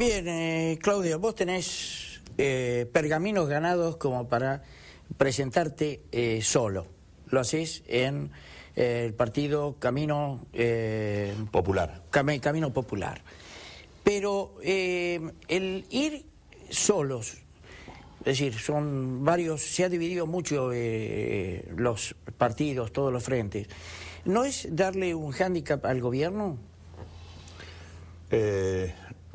Bien, Claudio, vos tenés pergaminos ganados como para presentarte solo. Lo hacés en el partido Camino Popular. Camino Popular. Pero el ir solos, es decir, son varios, se ha dividido mucho los partidos, todos los frentes. ¿No es darle un hándicap al gobierno?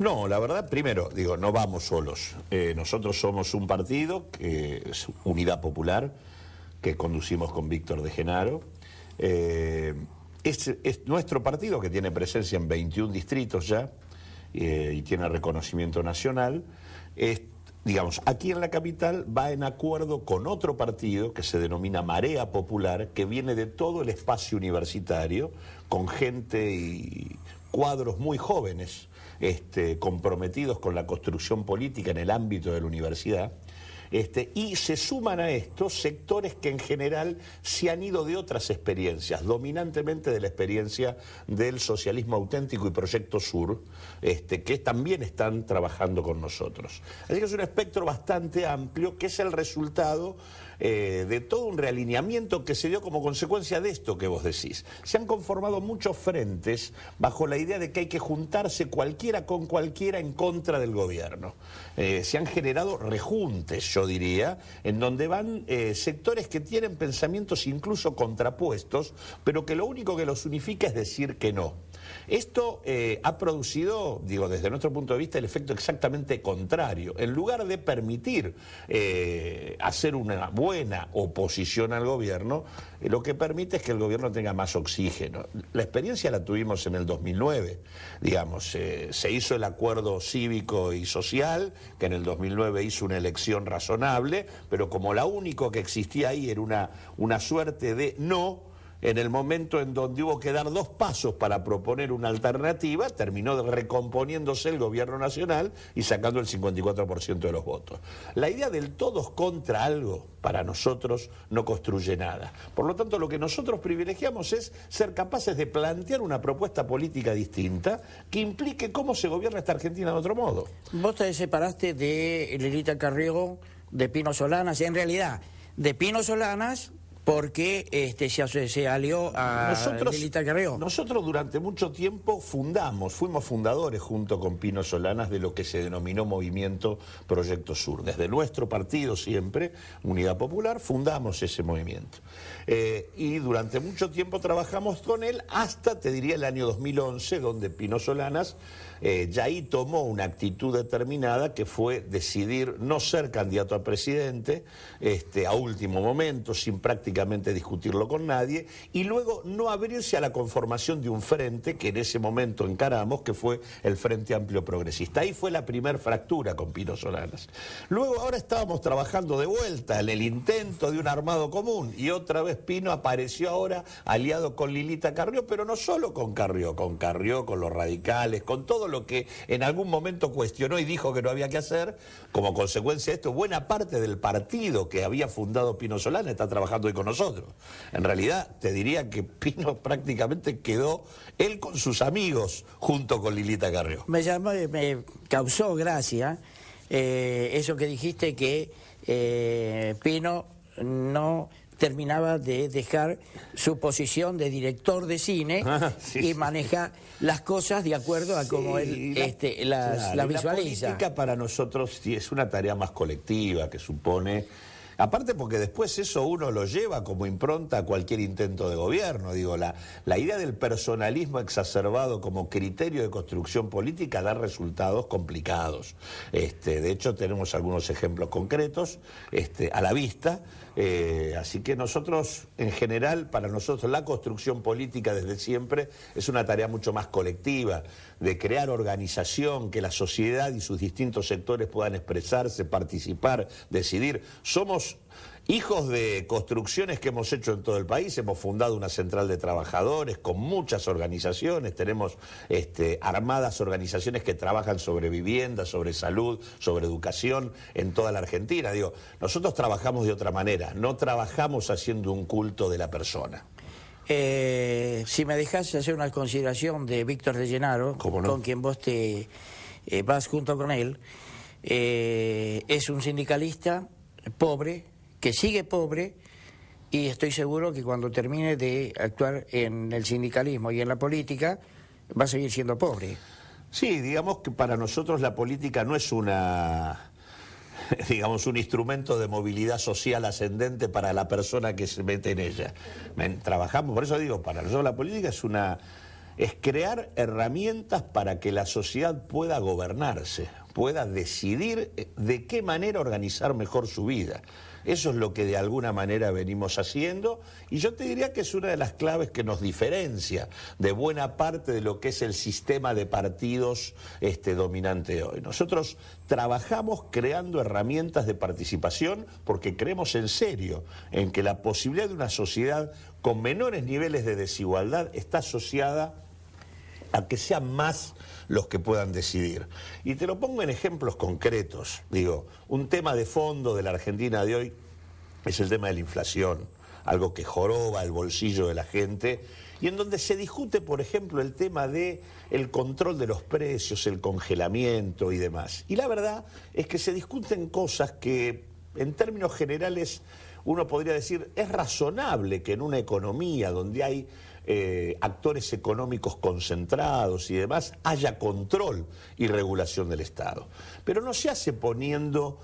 No, la verdad, primero, digo, no vamos solos. Nosotros somos un partido, que es Unidad Popular, que conducimos con Víctor de Genaro. Es nuestro partido, que tiene presencia en 21 distritos ya, y tiene reconocimiento nacional. Digamos, aquí en la capital va en acuerdo con otro partido que se denomina Marea Popular, que viene de todo el espacio universitario, con gente y cuadros muy jóvenes, comprometidos con la construcción política en el ámbito de la universidad. Y se suman a estos sectores que en general se han ido de otras experiencias, dominantemente de la experiencia del socialismo auténtico y Proyecto Sur, que también están trabajando con nosotros. Así que es un espectro bastante amplio, que es el resultado de todo un realineamiento que se dio como consecuencia de esto que vos decís. Se han conformado muchos frentes bajo la idea de que hay que juntarse cualquiera con cualquiera en contra del gobierno. Se han generado rejuntes, yo diría, en donde van sectores que tienen pensamientos incluso contrapuestos, pero que lo único que los unifica es decir que no. Esto ha producido, digo, desde nuestro punto de vista, el efecto exactamente contrario. En lugar de permitir hacer una buena oposición al gobierno, lo que permite es que el gobierno tenga más oxígeno. La experiencia la tuvimos en el 2009, digamos, se hizo el acuerdo cívico y social, que en el 2009 hizo una elección razonable, pero como la único que existía ahí era una suerte de no. En el momento en donde hubo que dar dos pasos para proponer una alternativa, terminó recomponiéndose el gobierno nacional y sacando el 54% de los votos. La idea del todos contra algo, para nosotros, no construye nada. Por lo tanto, lo que nosotros privilegiamos es ser capaces de plantear una propuesta política distinta que implique cómo se gobierna esta Argentina de otro modo. Vos te separaste de Lilita Carrió, de Pino Solanas, en realidad, de Pino Solanas, porque se alió a Lilita Carrió. Nosotros durante mucho tiempo fuimos fundadores junto con Pino Solanas de lo que se denominó Movimiento Proyecto Sur. Desde nuestro partido siempre, Unidad Popular, fundamos ese movimiento. Y durante mucho tiempo trabajamos con él hasta, te diría, el año 2011, donde Pino Solanas ya ahí tomó una actitud determinada que fue decidir no ser candidato a presidente a último momento, sin prácticamente discutirlo con nadie, y luego no abrirse a la conformación de un frente que en ese momento encaramos, que fue el Frente Amplio Progresista. Ahí fue la primer fractura con Pino Solanas. Luego ahora estábamos trabajando de vuelta en el intento de un armado común, y otra vez Pino apareció ahora aliado con Lilita Carrió, pero no solo con Carrió, con los radicales, con todo lo que en algún momento cuestionó y dijo que no había que hacer. Como consecuencia de esto, buena parte del partido que había fundado Pino Solanas está trabajando hoy con nosotros. En realidad, te diría que Pino prácticamente quedó él con sus amigos junto con Lilita Carrió. Me causó gracia eso que dijiste, que Pino no terminaba de dejar su posición de director de cine y maneja las cosas de acuerdo a cómo él la visualiza. La política para nosotros sí es una tarea más colectiva, que supone... Aparte porque después eso uno lo lleva como impronta a cualquier intento de gobierno. Digo, la idea del personalismo exacerbado como criterio de construcción política da resultados complicados. De hecho, tenemos algunos ejemplos concretos a la vista. Así que nosotros, en general, para nosotros la construcción política desde siempre es una tarea mucho más colectiva, de crear organización, que la sociedad y sus distintos sectores puedan expresarse, participar, decidir. Somos hijos de construcciones que hemos hecho en todo el país. Hemos fundado una central de trabajadores con muchas organizaciones, tenemos armadas organizaciones que trabajan sobre vivienda, sobre salud, sobre educación en toda la Argentina. Digo, nosotros trabajamos de otra manera, no trabajamos haciendo un culto de la persona. Si me dejás hacer una consideración de Víctor de Llenaro, ¿cómo no?, con quien vos te vas junto con él, es un sindicalista pobre, que sigue pobre, y estoy seguro que cuando termine de actuar en el sindicalismo y en la política, va a seguir siendo pobre. Sí, digamos que para nosotros la política no es digamos, un instrumento de movilidad social ascendente para la persona que se mete en ella. Trabajamos, por eso digo, para nosotros la política es crear herramientas para que la sociedad pueda gobernarse, pueda decidir de qué manera organizar mejor su vida. Eso es lo que de alguna manera venimos haciendo, y yo te diría que es una de las claves que nos diferencia de buena parte de lo que es el sistema de partidos dominante hoy. Nosotros trabajamos creando herramientas de participación porque creemos en serio en que la posibilidad de una sociedad con menores niveles de desigualdad está asociada a que sean más los que puedan decidir. Y te lo pongo en ejemplos concretos. Digo, un tema de fondo de la Argentina de hoy es el tema de la inflación, algo que joroba el bolsillo de la gente, y en donde se discute, por ejemplo, el tema de el control de los precios, el congelamiento y demás. Y la verdad es que se discuten cosas que, en términos generales, uno podría decir, es razonable que en una economía donde hay actores económicos concentrados y demás, haya control y regulación del Estado. Pero no se hace poniendo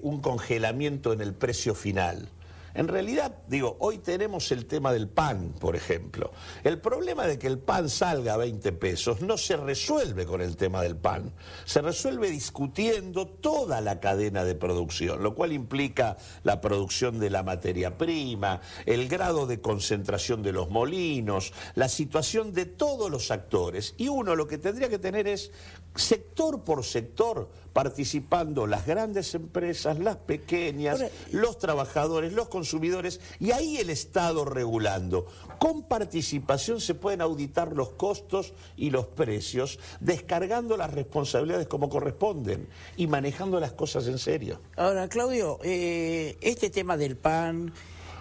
un congelamiento en el precio final. En realidad, digo, hoy tenemos el tema del pan, por ejemplo. El problema de que el pan salga a 20 pesos no se resuelve con el tema del pan. Se resuelve discutiendo toda la cadena de producción, lo cual implica la producción de la materia prima, el grado de concentración de los molinos, la situación de todos los actores. Y uno lo que tendría que tener es, sector por sector, participando las grandes empresas, las pequeñas, los trabajadores, los consumidores, y ahí el Estado regulando. Con participación se pueden auditar los costos y los precios, descargando las responsabilidades como corresponden y manejando las cosas en serio. Ahora, Claudio, este tema del pan,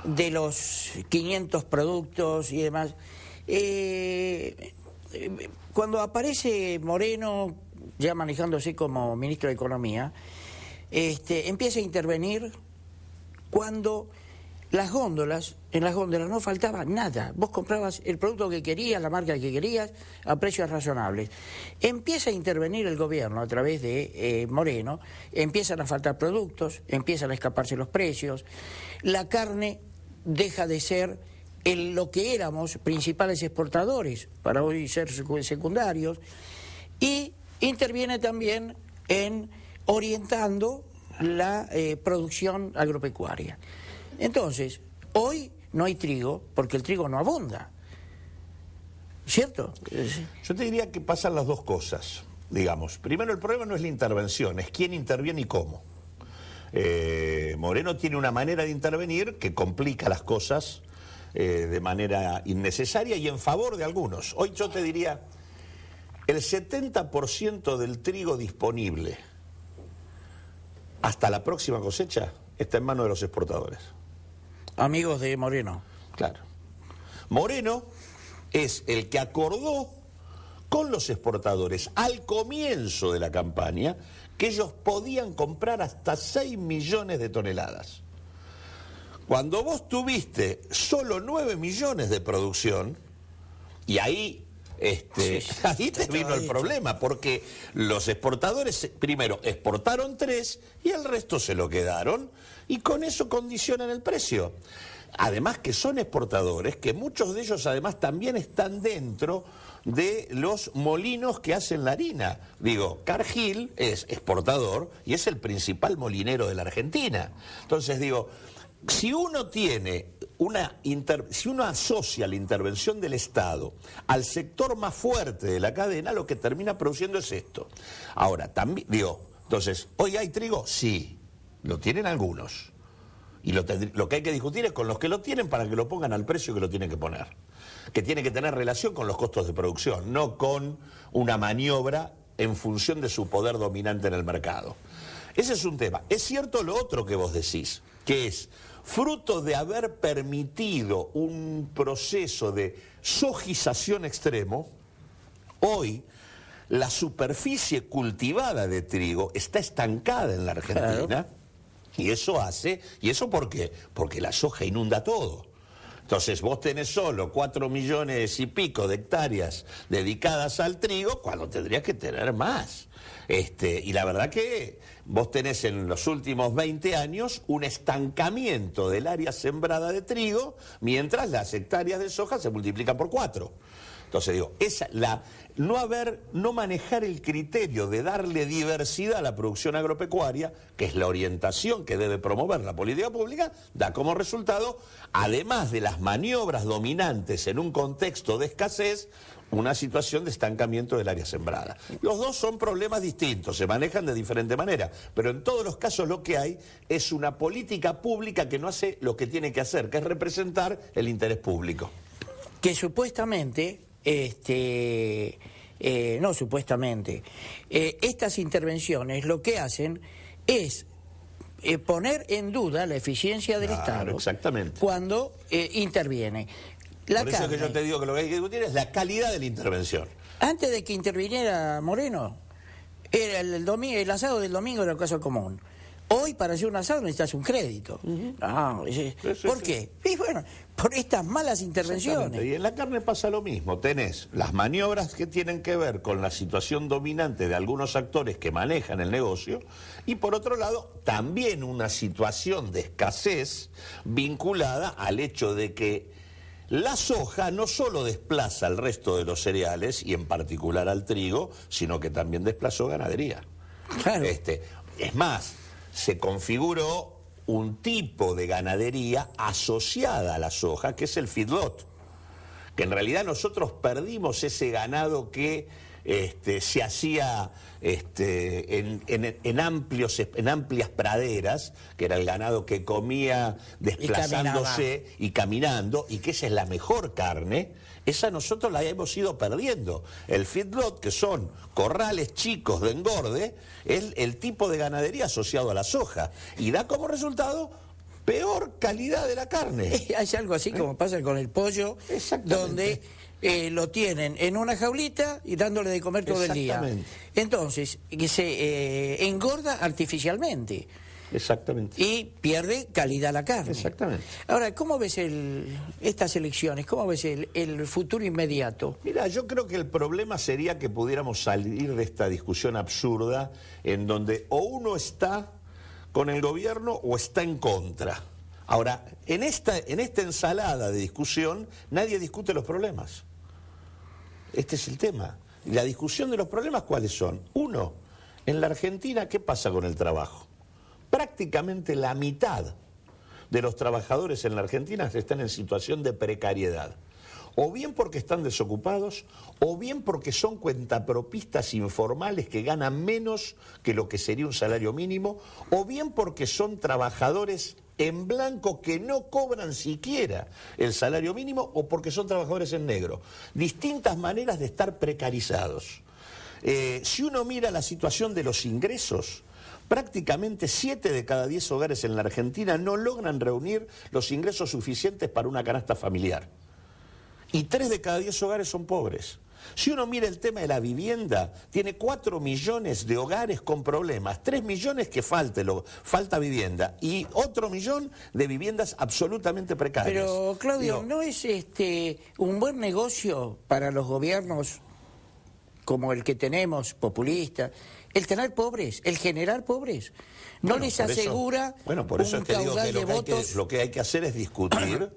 de los 500 productos y demás, cuando aparece Moreno, ya manejándose como ministro de Economía, empieza a intervenir cuando en las góndolas no faltaba nada. Vos comprabas el producto que querías, la marca que querías, a precios razonables. Empieza a intervenir el gobierno a través de Moreno, empiezan a faltar productos, empiezan a escaparse los precios, la carne deja de ser lo que éramos principales exportadores, para hoy ser secundarios, y interviene también en orientando la producción agropecuaria. Entonces, hoy no hay trigo porque el trigo no abunda, ¿cierto? Yo te diría que pasan las dos cosas, digamos. Primero, el problema no es la intervención, es quién interviene y cómo. Moreno tiene una manera de intervenir que complica las cosas de manera innecesaria y en favor de algunos. Hoy yo te diría, el 70% del trigo disponible hasta la próxima cosecha está en manos de los exportadores. Amigos de Moreno. Claro. Moreno es el que acordó con los exportadores al comienzo de la campaña que ellos podían comprar hasta 6 millones de toneladas. Cuando vos tuviste solo 9 millones de producción, y ahí te vino el problema, porque los exportadores primero exportaron 3 y el resto se lo quedaron, y con eso condicionan el precio. Además que son exportadores, que muchos de ellos además también están dentro de los molinos que hacen la harina. Digo, Cargill es exportador y es el principal molinero de la Argentina. Entonces digo, si uno asocia la intervención del Estado al sector más fuerte de la cadena, lo que termina produciendo es esto. Ahora, también digo, entonces, ¿hoy hay trigo? Sí, lo tienen algunos. Y lo que hay que discutir es con los que lo tienen para que lo pongan al precio que lo tienen que poner. Que tiene que tener relación con los costos de producción, no con una maniobra en función de su poder dominante en el mercado. Ese es un tema. Es cierto lo otro que vos decís, que es fruto de haber permitido un proceso de sojización extremo. Hoy la superficie cultivada de trigo está estancada en la Argentina. Claro. Y eso ¿por qué? Porque la soja inunda todo. Entonces vos tenés solo 4 millones y pico de hectáreas dedicadas al trigo, cuando tendrías que tener más. Y la verdad que vos tenés en los últimos 20 años un estancamiento del área sembrada de trigo, mientras las hectáreas de soja se multiplican por 4. Entonces digo, no manejar el criterio de darle diversidad a la producción agropecuaria, que es la orientación que debe promover la política pública, da como resultado, además de las maniobras dominantes en un contexto de escasez, una situación de estancamiento del área sembrada. Los dos son problemas distintos, se manejan de diferente manera, pero en todos los casos lo que hay es una política pública que no hace lo que tiene que hacer, que es representar el interés público. Que supuestamente... no supuestamente, estas intervenciones lo que hacen es poner en duda la eficiencia del Estado. Exactamente. Cuando interviene. Por eso es que yo te digo que lo que hay que discutir es la calidad de la intervención. Antes de que interviniera Moreno, era el asado del domingo era un caso común. Hoy, para hacer un asado, necesitas un crédito. ¿Por qué? Y bueno, por estas malas intervenciones. Y en la carne pasa lo mismo. Tenés las maniobras que tienen que ver con la situación dominante de algunos actores que manejan el negocio, y por otro lado, también una situación de escasez vinculada al hecho de que la soja no solo desplaza al resto de los cereales, y en particular al trigo, sino que también desplazó ganadería. Claro. Es más, se configuró un tipo de ganadería asociada a la soja, que es el feedlot, que en realidad nosotros perdimos ese ganado que se hacía en amplias praderas, que era el ganado que comía desplazándose y caminando, y que esa es la mejor carne. Esa nosotros la hemos ido perdiendo. El feedlot, que son corrales chicos de engorde, es el tipo de ganadería asociado a la soja, y da como resultado peor calidad de la carne. Hay algo así como pasa con el pollo, donde lo tienen en una jaulita y dándole de comer todo el día. Entonces, se engorda artificialmente. Exactamente. Y pierde calidad la carne. Exactamente. Ahora, ¿cómo ves estas elecciones? ¿Cómo ves el futuro inmediato? Mira, yo creo que el problema sería que pudiéramos salir de esta discusión absurda en donde o uno está con el gobierno o está en contra. Ahora, en esta ensalada de discusión, nadie discute los problemas. Este es el tema. Y la discusión de los problemas, ¿cuáles son? Uno, en la Argentina, ¿qué pasa con el trabajo? Prácticamente la mitad de los trabajadores en la Argentina están en situación de precariedad. O bien porque están desocupados, o bien porque son cuentapropistas informales que ganan menos que lo que sería un salario mínimo, o bien porque son trabajadores en blanco que no cobran siquiera el salario mínimo, o porque son trabajadores en negro. Distintas maneras de estar precarizados. Si uno mira la situación de los ingresos, prácticamente 7 de cada 10 hogares en la Argentina no logran reunir los ingresos suficientes para una canasta familiar. Y 3 de cada 10 hogares son pobres. Si uno mira el tema de la vivienda, tiene 4 millones de hogares con problemas, 3 millones que falta vivienda y otro millón de viviendas absolutamente precarias. Pero, Claudio, ¿no es un buen negocio para los gobiernos como el que tenemos, populista, el tener pobres, el generar pobres? ¿No les asegura un caudal de votos? Lo que hay que hacer es discutir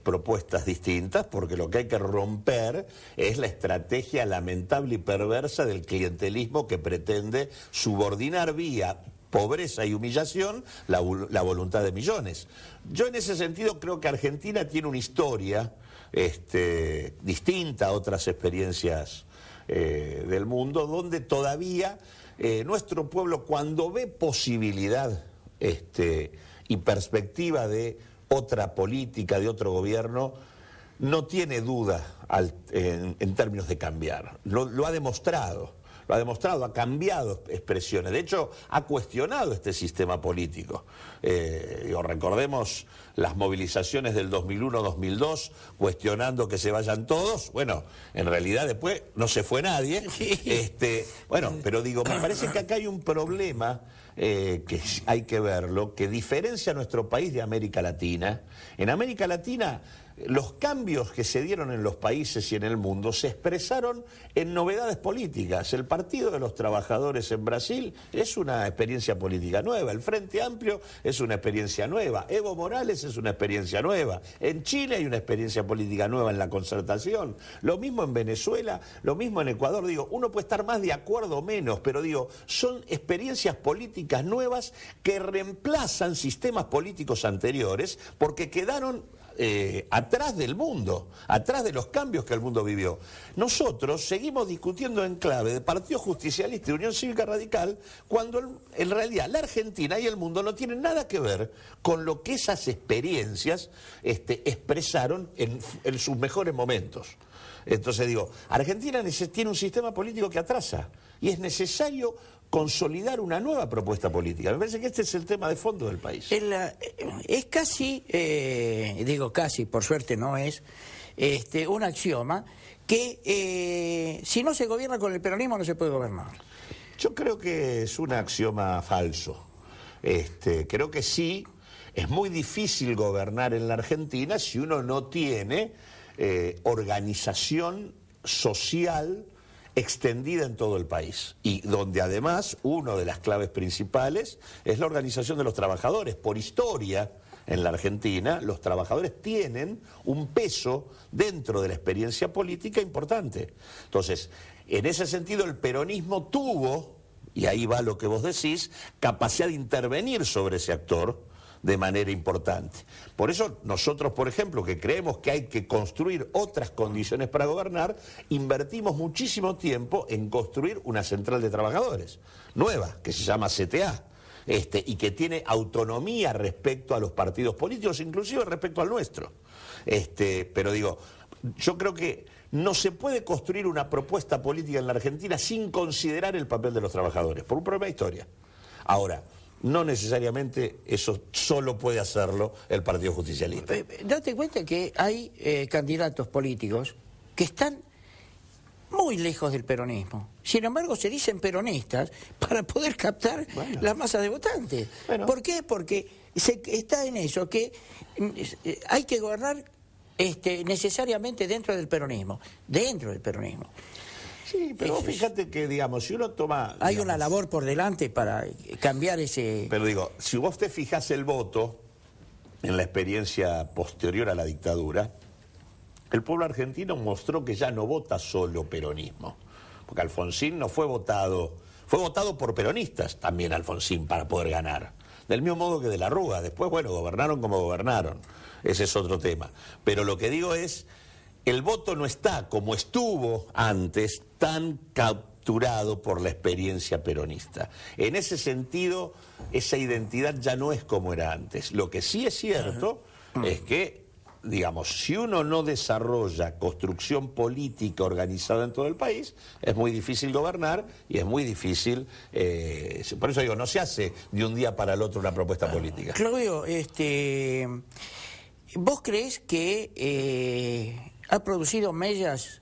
propuestas distintas, porque lo que hay que romper es la estrategia lamentable y perversa del clientelismo que pretende subordinar vía pobreza y humillación la voluntad de millones. Yo en ese sentido creo que Argentina tiene una historia distinta a otras experiencias del mundo, donde todavía nuestro pueblo, cuando ve posibilidad y perspectiva de otra política, de otro gobierno, no tiene duda en términos de cambiar. Lo ha demostrado. lo ha demostrado, ha cambiado expresiones, de hecho ha cuestionado este sistema político. Recordemos las movilizaciones del 2001-2002, cuestionando que se vayan todos. Bueno, en realidad después no se fue nadie. Pero digo, me parece que acá hay un problema que hay que verlo, que diferencia a nuestro país de América Latina. En América Latina, los cambios que se dieron en los países y en el mundo se expresaron en novedades políticas. El Partido de los Trabajadores en Brasil es una experiencia política nueva, el Frente Amplio es una experiencia nueva, Evo Morales es una experiencia nueva, en Chile hay una experiencia política nueva en la concertación, lo mismo en Venezuela, lo mismo en Ecuador. Digo, uno puede estar más de acuerdo o menos, pero digo, son experiencias políticas nuevas que reemplazan sistemas políticos anteriores porque quedaron atrás del mundo, atrás de los cambios que el mundo vivió. Nosotros seguimos discutiendo en clave de Partido Justicialista y Unión Cívica Radical, cuando en realidad la Argentina y el mundo no tienen nada que ver con lo que esas experiencias expresaron en sus mejores momentos. Entonces digo, Argentina tiene un sistema político que atrasa y es necesario consolidar una nueva propuesta política. Me parece que este es el tema de fondo del país. Es casi, digo casi, por suerte no es, un axioma que si no se gobierna con el peronismo no se puede gobernar. Yo creo que es un axioma falso. Creo que sí, es muy difícil gobernar en la Argentina si uno no tiene organización social extendida en todo el país, y donde además una de las claves principales es la organización de los trabajadores. Por historia, en la Argentina, los trabajadores tienen un peso dentro de la experiencia política importante. Entonces, en ese sentido, el peronismo tuvo, y ahí va lo que vos decís, capacidad de intervenir sobre ese actor de manera importante. Por eso nosotros, por ejemplo, que creemos que hay que construir otras condiciones para gobernar, invertimos muchísimo tiempo en construir una central de trabajadores nueva, que se llama CTA, y que tiene autonomía respecto a los partidos políticos, inclusive respecto al nuestro. Pero digo, yo creo que no se puede construir una propuesta política en la Argentina sin considerar el papel de los trabajadores, por un problema de historia. Ahora, no necesariamente eso solo puede hacerlo el Partido Justicialista. Date cuenta que hay candidatos políticos que están muy lejos del peronismo. Sin embargo, se dicen peronistas para poder captar las masas de votantes. ¿Por qué? Porque está en eso, que hay que gobernar necesariamente dentro del peronismo. Dentro del peronismo. Sí, pero fíjate que, digamos, si uno toma... Hay una labor por delante para cambiar ese... Pero digo, si vos te fijás el voto en la experiencia posterior a la dictadura, el pueblo argentino mostró que ya no vota solo peronismo. Porque Alfonsín no fue votado por peronistas también Alfonsín para poder ganar. Del mismo modo que de la Rúa. Después, bueno, gobernaron como gobernaron. Ese es otro tema. Pero lo que digo es... El voto no está, como estuvo antes, tan capturado por la experiencia peronista. En ese sentido, esa identidad ya no es como era antes. Lo que sí es cierto es que, digamos, si uno no desarrolla construcción política organizada en todo el país, es muy difícil gobernar y es muy difícil... por eso digo, no se hace de un día para el otro una propuesta política. Claudio, ¿vos creés que... ha producido mellas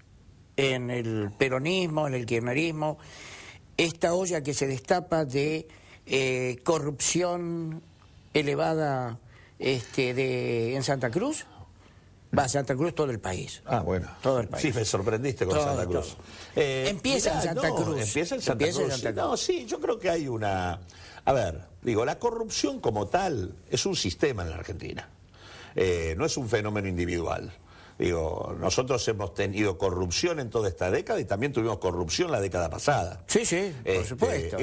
en el peronismo, en el kirchnerismo, esta olla que se destapa de corrupción elevada en Santa Cruz? Va, Santa Cruz, todo el país. Ah, bueno. Todo el país. Sí, me sorprendiste con Santa Cruz. Empieza en Santa Cruz. Empieza en Santa Cruz. No, sí, yo creo que hay una... A ver, digo, la corrupción como tal es un sistema en la Argentina. No es un fenómeno individual. Digo, nosotros hemos tenido corrupción en toda esta década y también tuvimos corrupción la década pasada. Sí, sí, por supuesto.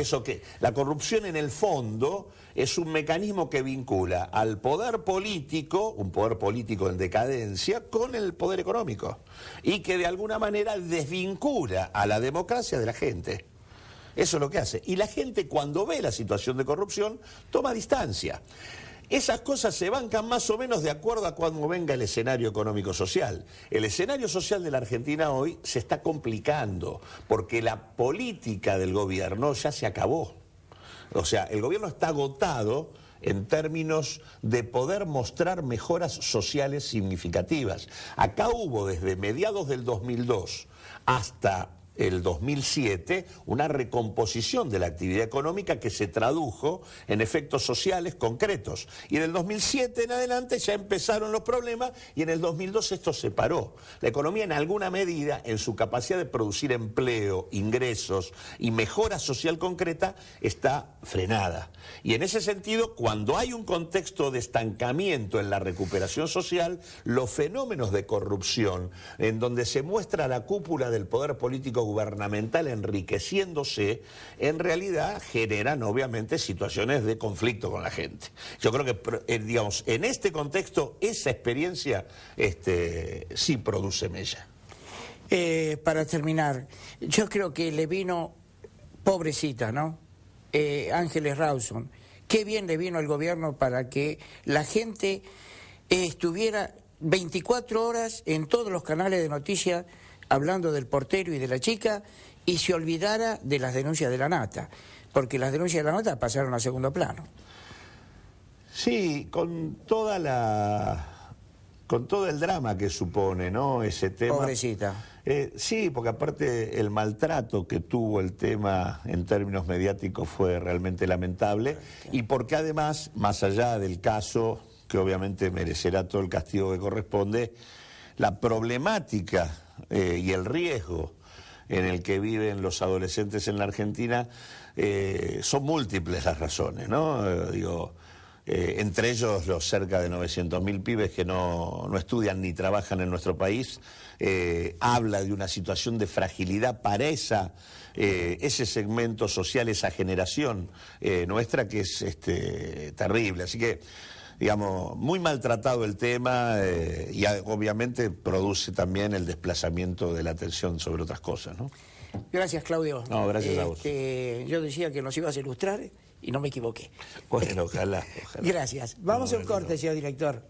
La corrupción en el fondo es un mecanismo que vincula al poder político, un poder político en decadencia, con el poder económico. Y que de alguna manera desvincula a la democracia de la gente. Eso es lo que hace. Y la gente, cuando ve la situación de corrupción, toma distancia. esas cosas se bancan más o menos de acuerdo a cuando venga el escenario económico-social. El escenario social de la Argentina hoy se está complicando porque la política del gobierno ya se acabó. O sea, el gobierno está agotado en términos de poder mostrar mejoras sociales significativas. Acá hubo desde mediados del 2002 hasta el 2007 una recomposición de la actividad económica que se tradujo en efectos sociales concretos. Y en el 2007 en adelante ya empezaron los problemas y en el 2002 esto se paró. La economía en alguna medida, en su capacidad de producir empleo, ingresos y mejora social concreta, está frenada. Y en ese sentido, cuando hay un contexto de estancamiento en la recuperación social, los fenómenos de corrupción, en donde se muestra la cúpula del poder político gubernamental enriqueciéndose, en realidad generan obviamente situaciones de conflicto con la gente. Yo creo que, digamos, en este contexto, esa experiencia sí produce mella. Para terminar, yo creo que le vino, pobrecita, ¿no? Ángeles Rawson, qué bien le vino al gobierno para que la gente estuviera 24 horas en todos los canales de noticias hablando del portero y de la chica y se olvidara de las denuncias de la Nata, porque las denuncias de la Nata pasaron a segundo plano. Sí, con todo el drama que supone, ¿no?, ese tema. Pobrecita. Sí, porque aparte el maltrato que tuvo el tema en términos mediáticos fue realmente lamentable y porque además, más allá del caso, que obviamente merecerá todo el castigo que corresponde, la problemática y el riesgo en el que viven los adolescentes en la Argentina son múltiples las razones, ¿no? Entre ellos los cerca de 900.000 pibes que no estudian ni trabajan en nuestro país, habla de una situación de fragilidad para ese segmento social, esa generación nuestra que es terrible. Así que, digamos, muy maltratado el tema y obviamente produce también el desplazamiento de la atención sobre otras cosas, ¿no? Gracias, Claudio. No, gracias a vos. Yo decía que nos ibas a ilustrar y no me equivoqué. Bueno, ojalá. Gracias. Vamos a un corte, señor director.